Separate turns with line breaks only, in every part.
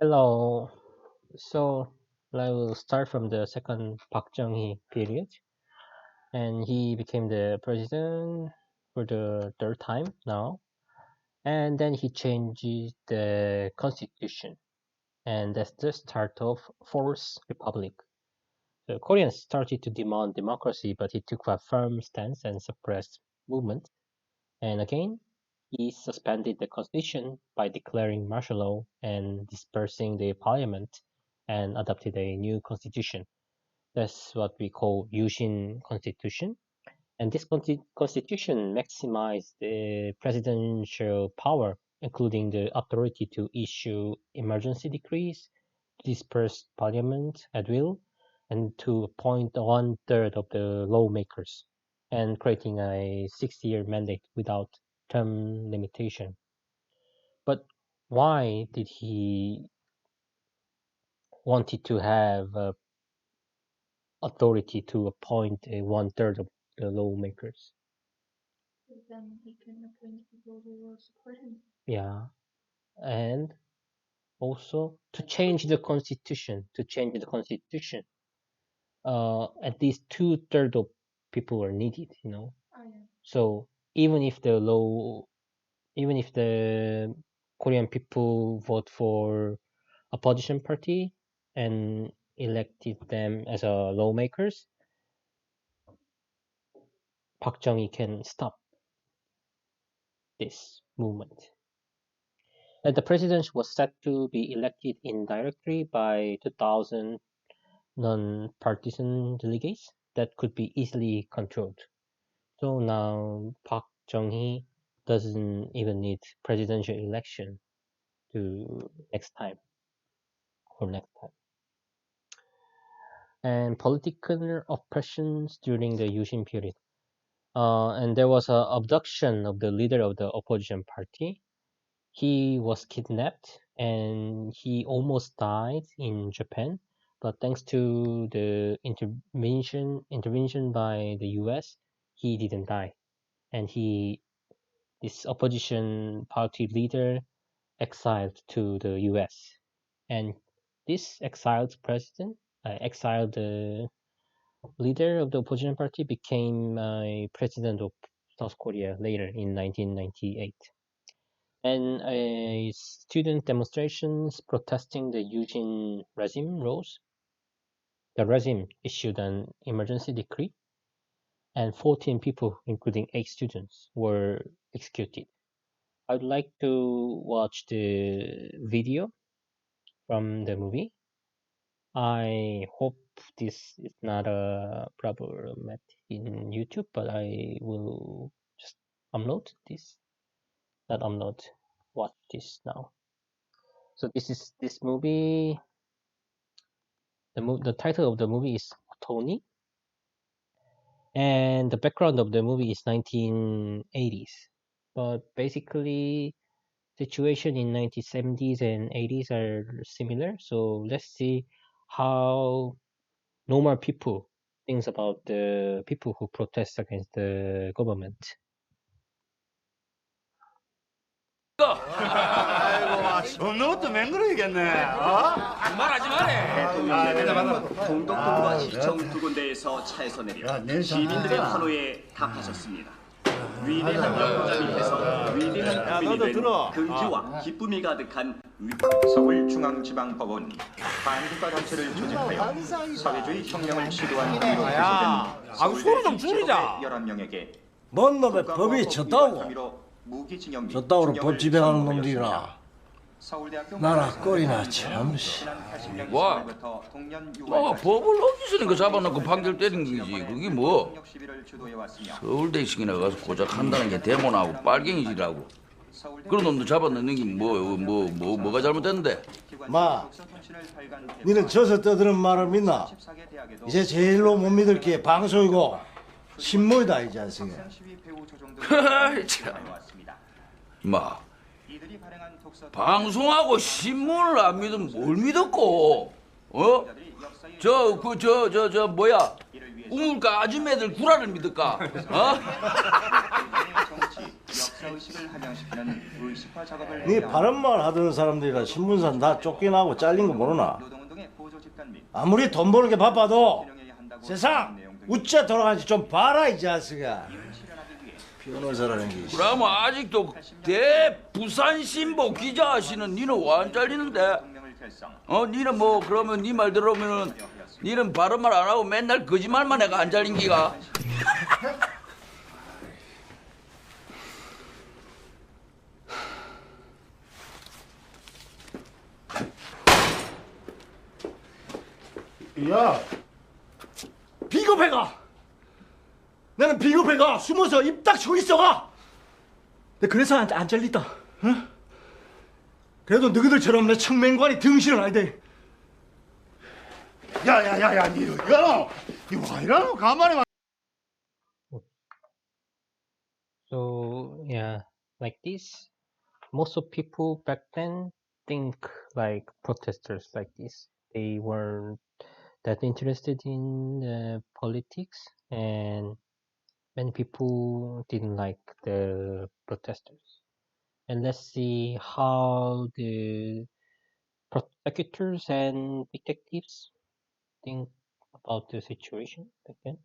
Hello. So I will start from the second Park Chung-hee period, and he became the president for the third time now, and then he changes the constitution, and that's the start of Fourth Republic. The Koreans started to demand democracy, but he took a firm stance and suppressed movement. And again, he suspended the constitution by declaring martial law and dispersing the parliament and adopted a new constitution. That's what we call Yushin Constitution. And this constitution maximized the presidential power, including the authority to issue emergency decrees, disperse parliament at will, and to appoint one-third of the lawmakers, and creating a 6-year mandate without term limitation. But why did he wanted to have authority to appoint a one-third of the lawmakers?
Then he can appoint people who will support him.
Yeah, and also to change the constitution. At least two-thirds of people are needed.
Oh, yeah.
So even if the Korean people vote for opposition party and elected them as lawmakers, Park Chung-hee can stop this movement. And the president was set to be elected indirectly by 2,000 non-partisan delegates that could be easily controlled. So now Park Chung-hee doesn't even need presidential election to next time. And political oppressions during the Yushin period. And there was an abduction of the leader of the opposition party. He was kidnapped and he almost died in Japan, but thanks to the intervention by the US, he didn't die. And this opposition party leader exiled to the US. And this exiled leader of the opposition party became president of South Korea later in 1998. And student demonstrations protesting the Eugene regime rose. The regime issued an emergency decree, and 14 people, including 8 students, were executed. I'd like to watch the video from the movie. I hope this is not a problematic in YouTube, but I will just upload this. Not upload. Watch this now. So this is this movie. The title of the movie is Tony, and the background of the movie is 1980s. But basically, situation in 1970s and 80s are similar. So let's see how normal people thinks about the people who protest against the government.
너도 맹그러이겠네. 말하지 마래.
대통령은 동덕동과 시청 두 군데에서 차에서 내려 시민들의 환호에 답하셨습니다. 위대한 역부자 밑에서 위대한 국민이 된 긍지와 기쁨이 가득한
서울중앙지방법원이 반국가 단체를 조직하여 사회주의 혁명을 시도한 이로 기소된
소리 좀 줄이자.
11명에게
뭔 놈의 법이 졌다고? 졌다고로 법 지배하는 놈들이라 나라 꼴이나 참.
와, 법을 어기서니까 잡아놓고 판결 때린 거지. 그게 뭐 서울대식이나 가서 고작 한다는 게 데모나고 빨갱이질하고 그런 놈도 잡아넣는 게 뭐가 잘못됐는데?
마, 니는 져서 떠드는 말을 믿나? 이제 제일로 못 믿을 게 방송이고 신문이다 이 자식아.
참. 마, 방송하고 신문을 안 믿으면 뭘 믿었고? 어? 뭐야? 우물가 아줌매들 구라를 믿을까? 어?
의식을 함양시키는 의식화 작업을
네 바른말 하던 사람들이라 신문사 다 쫓겨나고 잘린 거 모르나?
노동운동의 보조 집단 및
아무리 돈 버는 게 바빠도
균형해야 한다고
세상
내용 등을
우째 돌아가는지 좀 봐라 이 자식아.
실현하기 위해
변호사라는 게 있어.
그러면 아직도 대부산신보 기자 하시는 니는 와 안 잘리는데?
동맹을 결성.
니는 뭐 그러면 니 말 들으면은 니는 바른 말 안 하고 맨날 거짓말만 해가 안 잘린 기가?
야, 비겁해가. 나는 비겁해가 숨어서 입 딱 치고 있어가. 내 그래서 안 잘리다. 응? 그래도 너희들처럼 내 청맹관이 등신은 아니대.
야야야야 니는 이거 와 이러노 가만히 와.
So yeah, like this, most of people back then think like protesters like this. They weren't that interested in politics, and many people didn't like the protesters. And let's see how the prosecutors and detectives think about the situation back then.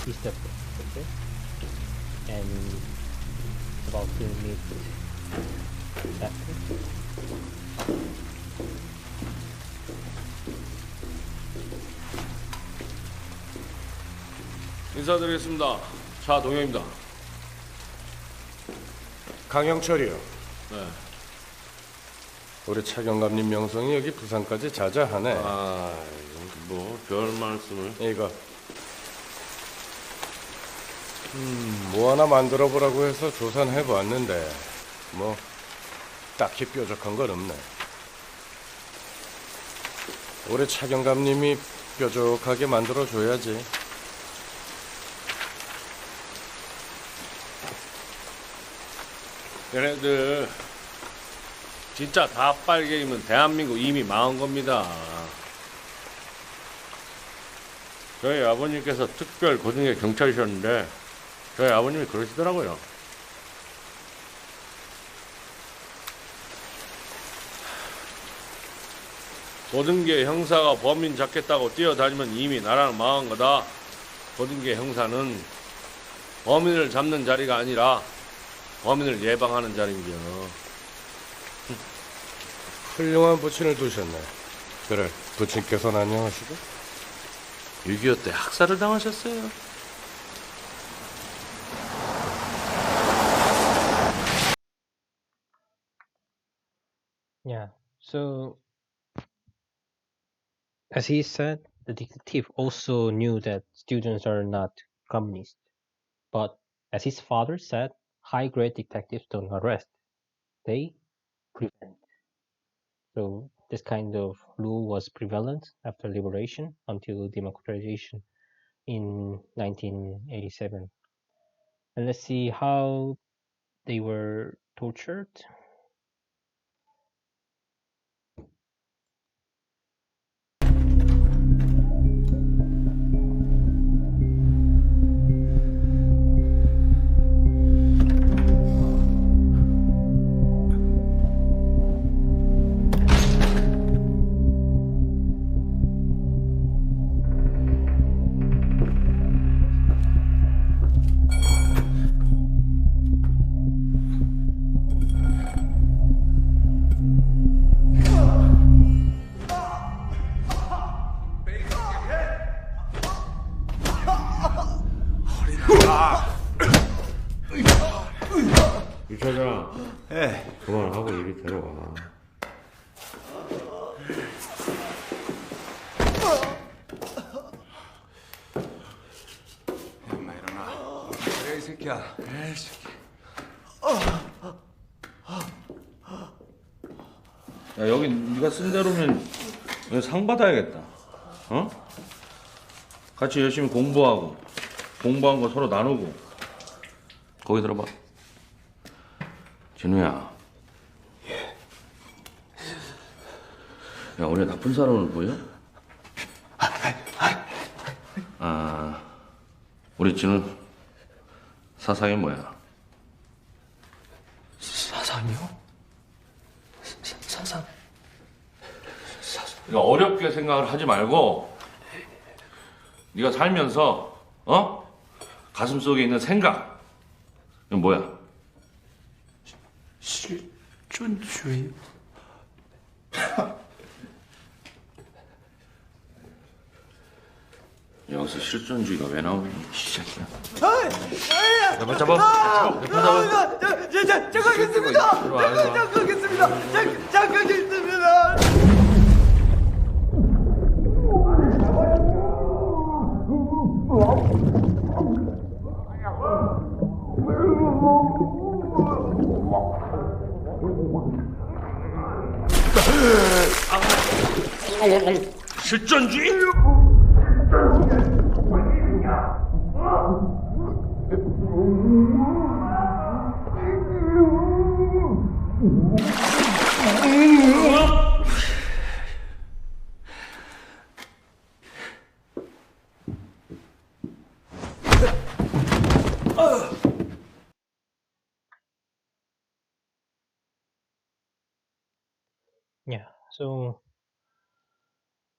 He's the prosecutor, and about to meet chapter.
인사드리겠습니다. 차동영입니다.
강영철이요.
네.
우리 차경감님 명성이 여기 부산까지 자자하네.
뭐 별 말씀을.
이거 뭐 하나 만들어 보라고 해서 조사는 해봤는데 뭐 딱히 뾰족한 건 없네. 우리 차경감님이 뾰족하게 만들어 줘야지.
얘네들 진짜 다 빨갱이면 대한민국 이미 망한 겁니다. 저희 아버님께서 특별 고등의 경찰이셨는데 저희 아버님이 그러시더라고요. 고등계 형사가 범인 잡겠다고 뛰어다니면 이미 나라는 망한 거다. 고등계 형사는 범인을 잡는 자리가 아니라 범인을 예방하는 자리이며.
훌륭한 부친을 두셨네. 그래, 부친께서는 안녕하시고?
6.25 때 학살을 당하셨어요.
Yeah. So, as he said, the detective also knew that students are not communist. But as his father said, high-grade detectives don't arrest; they prevent. So this kind of rule was prevalent after liberation until democratization in 1987. And let's see how they were tortured.
이 차장. 그만하고 이리 데려와.
엄마 일어나. 그래 이 새끼야. 에이 새끼.
야, 여기 네가 쓴 대로면 상 받아야겠다. 어? 같이 열심히 공부하고 공부한 거 서로 나누고. 거기 들어봐. 진우야,
야, 우리 나쁜 사람을 보여? 아, 우리 찌는 사상이 뭐야?
사상이요? 사상?
그러니까 어렵게 생각을 하지 말고 네가 살면서 가슴 속에 있는 생각 이건 뭐야?
실존주의.
여기서 실존주의가 왜 나오니? 시작이야.
잡아
잠깐겠습니다. 잠깐겠습니다.
실존주의?
Yeah, so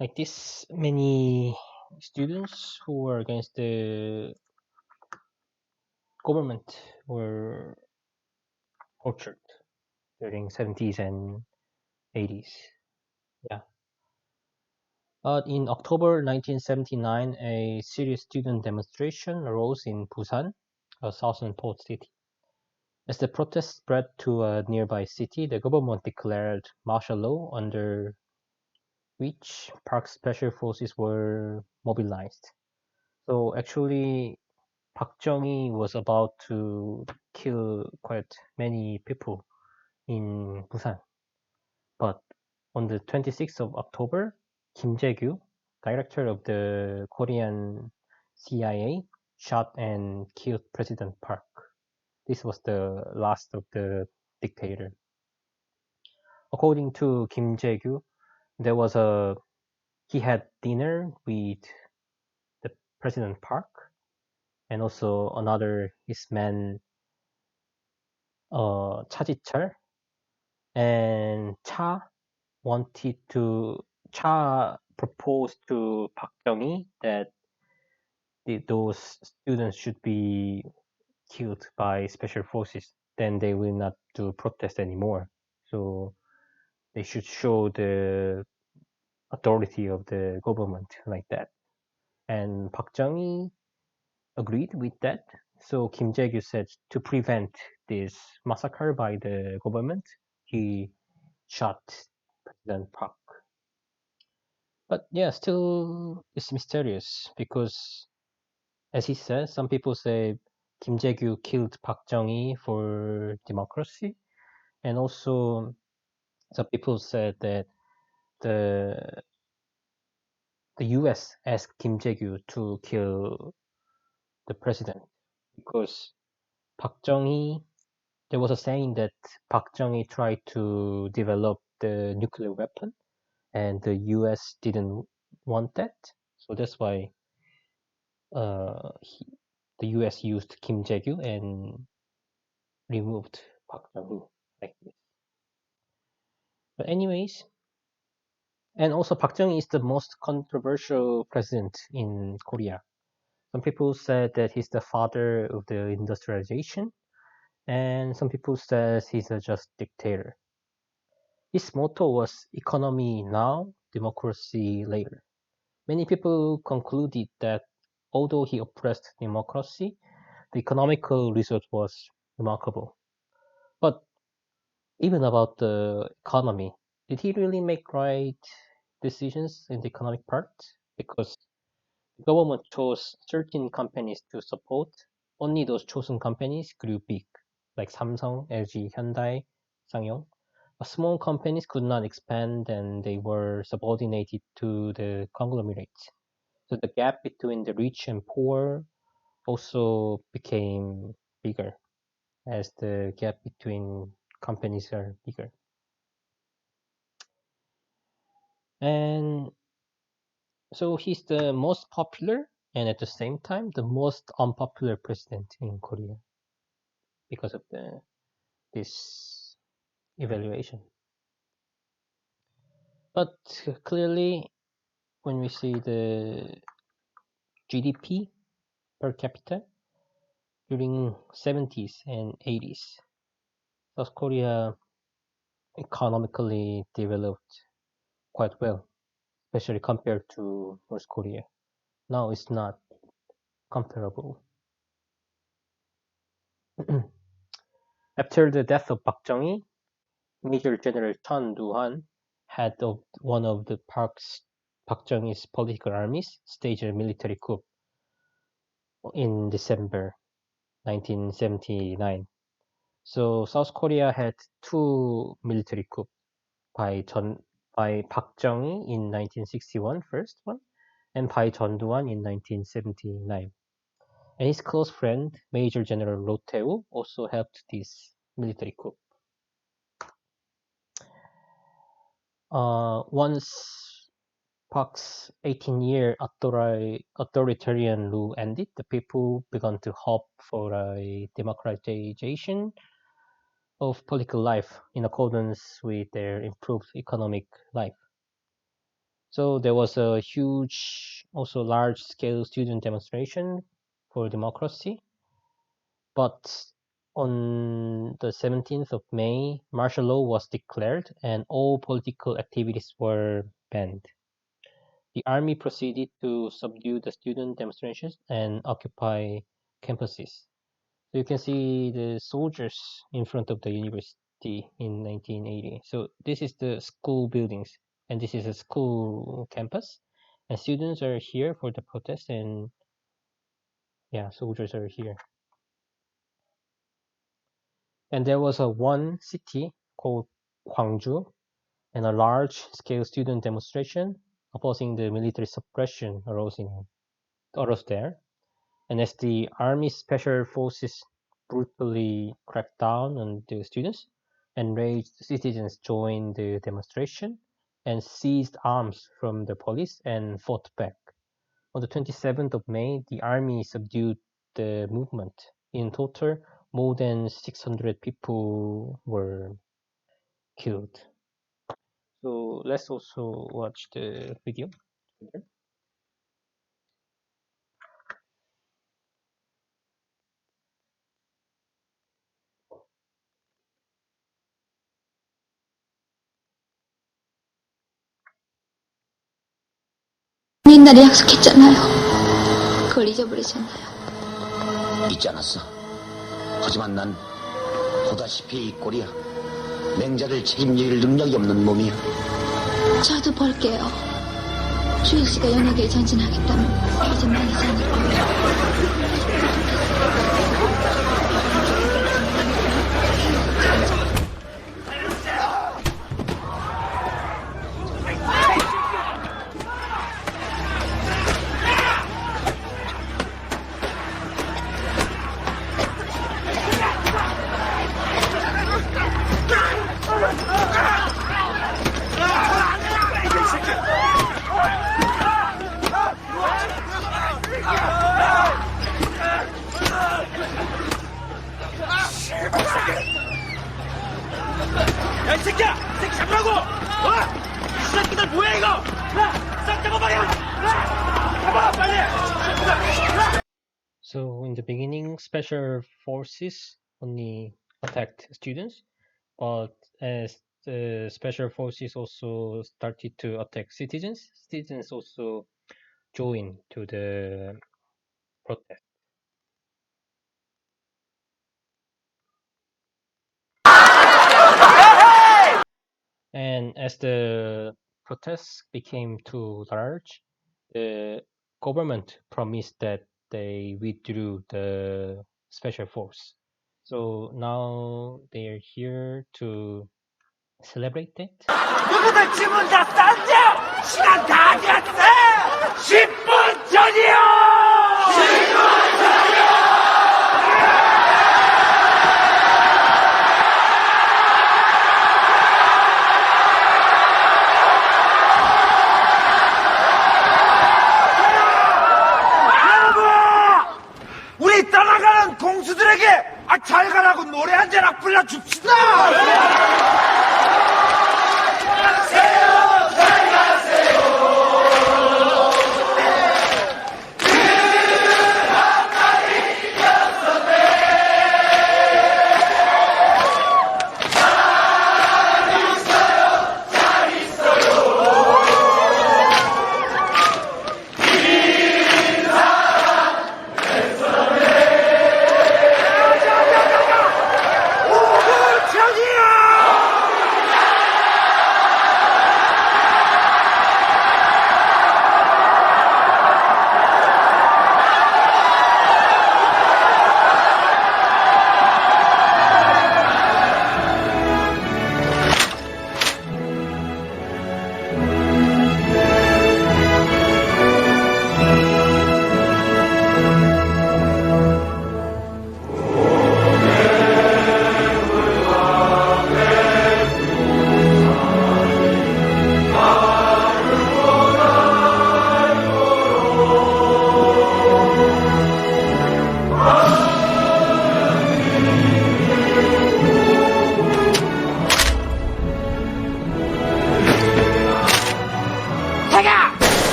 like this many students who were against the government were tortured during 70s and 80s. Yeah. But in October 1979, a serious student demonstration arose in Busan, a southern port city. As the protest spread to a nearby city, the government declared martial law, under which Park's special forces were mobilized. So actually, Park Chung-hee was about to kill quite many people in Busan. But on the 26th of October, Kim Jae-gyu, director of the Korean CIA, shot and killed President Park. This was the last of the dictator. According to Kim Jae-gyu, he had dinner with the President Park and also another his man Cha Ji-chul, and Cha proposed to Park Chung-hee that those students should be killed by special forces. Then they will not do protest anymore. So they should show the authority of the government like that. And Park Chung-hee agreed with that. So Kim Jae-gyu said to prevent this massacre by the government, he shot President Park. But yeah, still it's mysterious because, as he says, some people say Kim Jae-gyu killed Park Chung-hee for democracy, and also some people said that the U.S. asked Kim Jae-gyu to kill the president because Park Chung-hee. There was a saying that Park Chung-hee tried to develop the nuclear weapon, and the U.S. didn't want that, so that's why the U.S. used Kim Jae-gyu and removed Park Chung-hee like this. But anyways, and also Park Chung-hee is the most controversial president in Korea. Some people said that he's the father of the industrialization, and some people said he's a just dictator. His motto was economy now, democracy later. Many people concluded that although he oppressed democracy, the economical result was remarkable. But even about the economy, did he really make right decisions in the economic part? Because the government chose certain companies to support. Only those chosen companies grew big, like Samsung, LG, Hyundai, Sangyong. Small companies could not expand and they were subordinated to the conglomerates. So the gap between the rich and poor also became bigger as the gap between companies are bigger. And so he's the most popular and at the same time the most unpopular president in Korea because of this evaluation. But clearly, when we see the GDP per capita during 70s and 80s, South Korea economically developed quite well, especially compared to North Korea. Now it's not comparable. After the death of Park Chung-hee, Major General Chun Doo-han, head of one of the Park Chung-hee's political armies, staged a military coup in December 1979. So South Korea had two military coups by Park Chung-hee in 1961, first one, and by Chun Doo-han in 1979. And his close friend, Major General Roh Tae-woo, also helped this military coup. Once Park's 18-year authoritarian rule ended, the people began to hope for a democratization of political life in accordance with their improved economic life. So there was a huge, also large-scale student demonstration for democracy. But on the 17th of May, martial law was declared and all political activities were banned. The army proceeded to subdue the student demonstrations and occupy campuses. So you can see the soldiers in front of the university in 1980. So this is the school buildings, and this is a school campus. And students are here for the protest, and yeah, soldiers are here. And there was one city called Gwangju, and a large-scale student demonstration opposing the military suppression arose there. And as the Army Special Forces brutally cracked down on the students, enraged citizens joined the demonstration and seized arms from the police and fought back. On the 27th of May, the army subdued the movement. In total, more than 600 people were killed. So let's also watch the video.
옛날에 약속했잖아요. 그걸 잊어버리셨나요?
잊지 않았어. 하지만 난 보다시피 이 꼴이야. 맹자를 책임질 능력이 없는 몸이야.
저도 볼게요. 주익 씨가 연예계에 전진하겠다면 거짓말이지 않을 거예요.
야, 이 새끼야! 이 새끼 잡으라고! 이 새끼들 뭐야, 이거! 싹 잡아버려! 잡아, 빨리!
So in the beginning, special forces only attacked students, but as the special forces also started to attack citizens, citizens also joined to the protest. And as the protests became too large, the government promised that they withdrew the special force. So now they are here to celebrate it.
누구들 지문 다 쌌냐? 시간 다 됐어! 10분 전이요! 10분 전이요! 언제나 불러줍시다!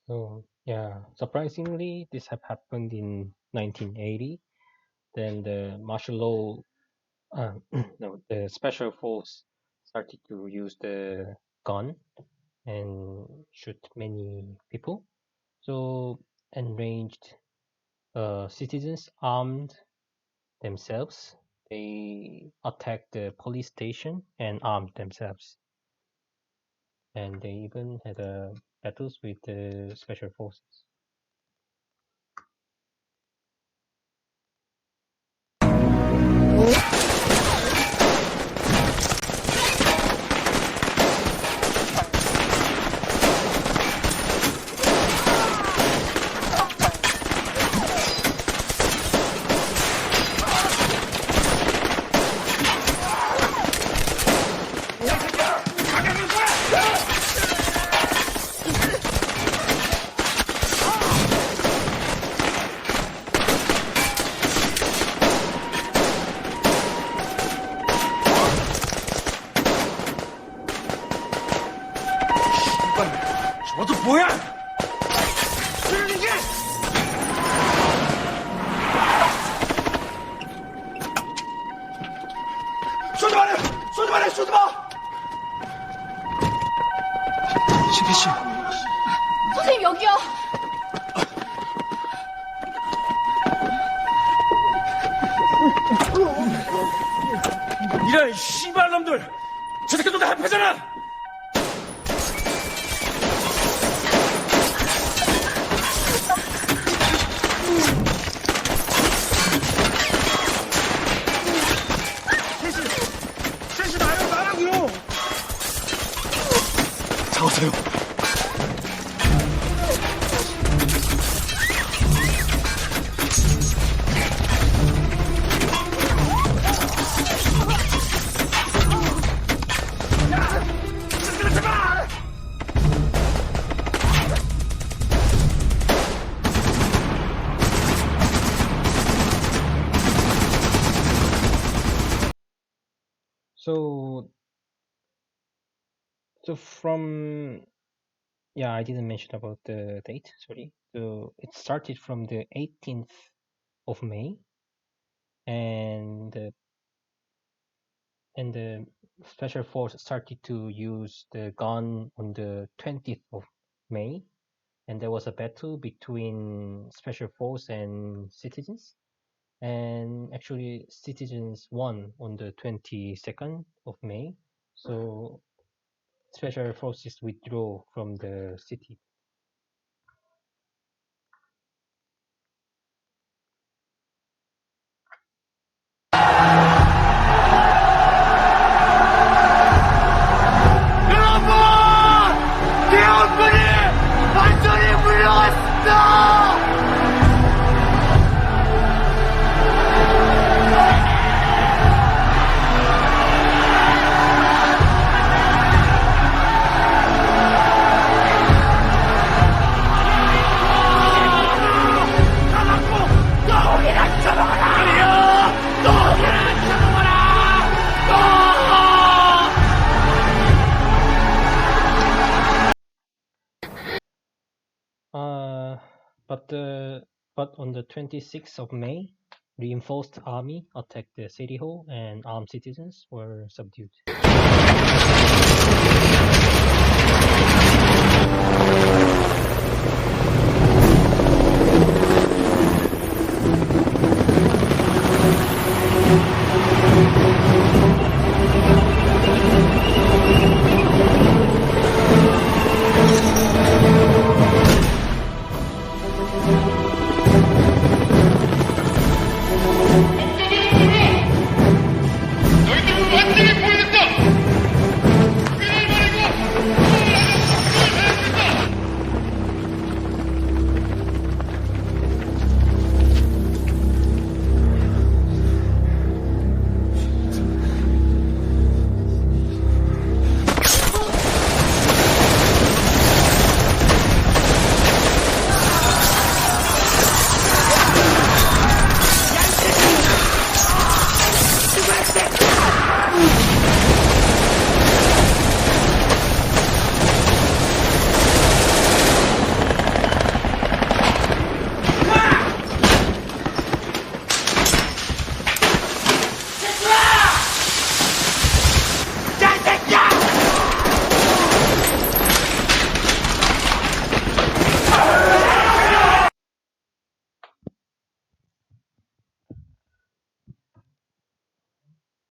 So yeah, surprisingly, this had happened in 1980. Then the martial law, no, the special force started to use the gun and shoot many people. So enraged citizens armed themselves. They attacked the police station and armed themselves. And they even had battles with the special forces.
저도 뭐야? 쓰는 게! 쏘지 마라! 쏘지 마라! 쏘지 마! 신태 씨.
선생님 여기요.
이런 씨발놈들! 저 새끼들 다 합하잖아! 셋이 나라고요! 잡았어요.
So from, yeah, I didn't mention about the date, sorry. So it started from the 18th of May, and the special force started to use the gun on the 20th of May, and there was a battle between special force and citizens, and actually citizens won on the 22nd of May. So special forces withdraw from the city.
여러분!
But on the 26th of May, reinforced army attacked the city hall and armed citizens were subdued.